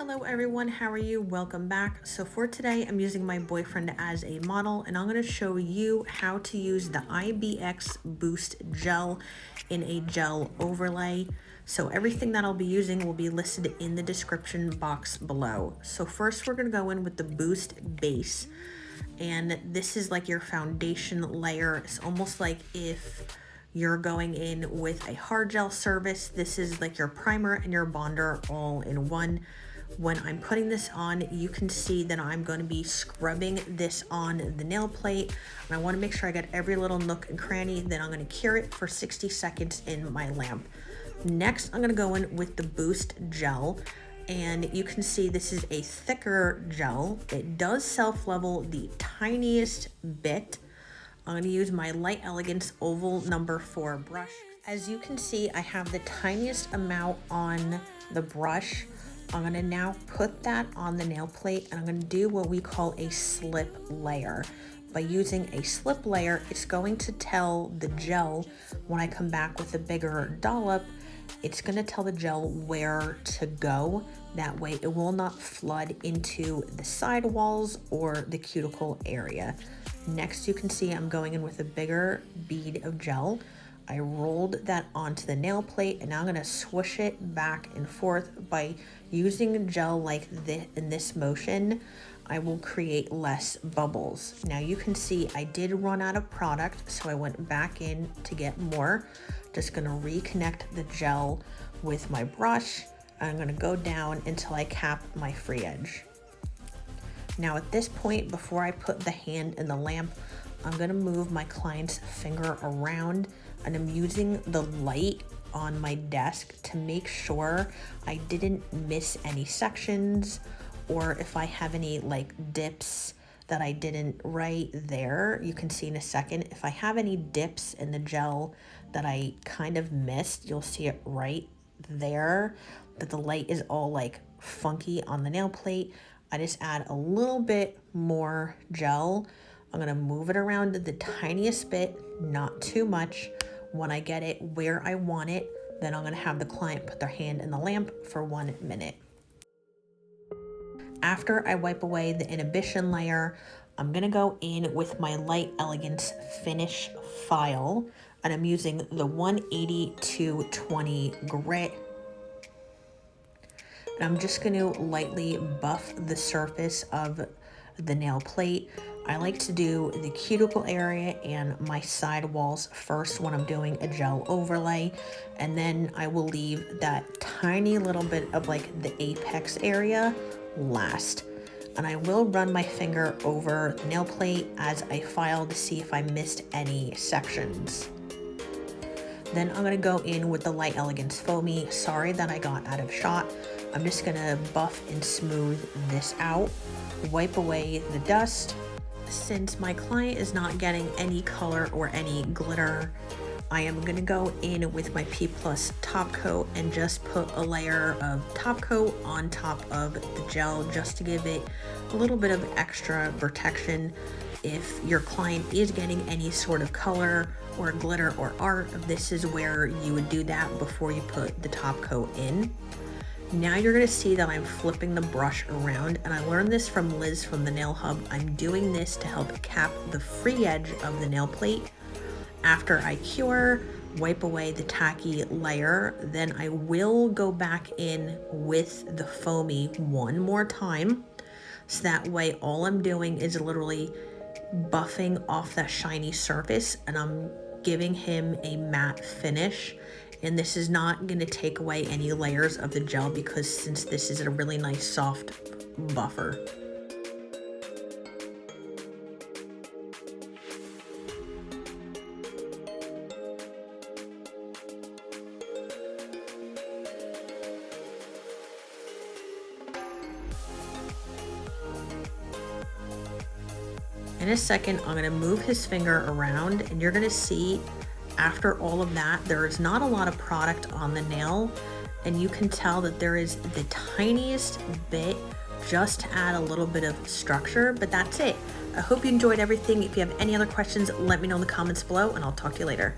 Hello everyone, how are you? Welcome back. So for today, I'm using my boyfriend as a model and I'm going to show you how to use the IBX Boost gel in a gel overlay. So everything that I'll be using will be listed in the description box below. So first we're going to go in with the Boost base, and this is like your foundation layer. It's almost like if you're going in with a hard gel service. This is like your primer and your bonder all in one. When I'm putting this on, you can see that I'm going to be scrubbing this on the nail plate, and I want to make sure I get every little nook and cranny. Then I'm going to cure it for 60 seconds in my lamp. Next, I'm going to go in with the Boost gel, and you can see this is a thicker gel. It does self-level the tiniest bit. I'm going to use my Light Elegance Oval number 4 brush. As you can see, I have the tiniest amount on the brush. I'm going to now put that on the nail plate, and I'm going to do what we call a slip layer. By using a slip layer, it's going to tell the gel, when I come back with a bigger dollop, it's going to tell the gel where to go. That way it will not flood into the side walls or the cuticle area. Next, you can see I'm going in with a bigger bead of gel. I rolled that onto the nail plate, and now I'm going to swoosh it back and forth. By using gel like this in this motion, I will create less bubbles. Now you can see I did run out of product, so I went back in to get more. Just going to reconnect the gel with my brush. I'm going to go down until I cap my free edge. Now at this point, before I put the hand in the lamp, I'm going to move my client's finger around, and I'm using the light on my desk to make sure I didn't miss any sections, or if I have any like dips that I didn't right there. You can see in a second, if I have any dips in the gel that I kind of missed, you'll see it right there, that the light is all like funky on the nail plate. I just add a little bit more gel. I'm gonna move it around the tiniest bit, not too much. When I get it where I want it, then I'm gonna have the client put their hand in the lamp for 1 minute. After I wipe away the inhibition layer, I'm gonna go in with my Light Elegance Finish file, and I'm using the 180-220 grit. And I'm just going to lightly buff the surface of the nail plate. I like to do the cuticle area and my side walls first when I'm doing a gel overlay, and then I will leave that tiny little bit of like the apex area last. And I will run my finger over the nail plate as I file to see if I missed any sections. Then I'm going to go in with the Light Elegance Foamy. Sorry that I got out of shot. I'm just gonna buff and smooth this out, wipe away the dust. Since my client is not getting any color or any glitter, I am gonna go in with my P+ top coat and just put a layer of top coat on top of the gel, just to give it a little bit of extra protection. If your client is getting any sort of color or glitter or art, this is where you would do that before you put the top coat in. Now you're going to see that I'm flipping the brush around, and I learned this from Liz from the Nail Hub. I'm doing this to help cap the free edge of the nail plate. After I cure, wipe away the tacky layer, then I will go back in with the foamy one more time. So that way all I'm doing is literally buffing off that shiny surface, and I'm giving him a matte finish. And this is not going to take away any layers of the gel, because since this is a really nice soft buffer. In a second, I'm going to move his finger around, and you're going to see after all of that, there is not a lot of product on the nail, and you can tell that there is the tiniest bit just to add a little bit of structure, but that's it. I hope you enjoyed everything. If you have any other questions, let me know in the comments below, and I'll talk to you later.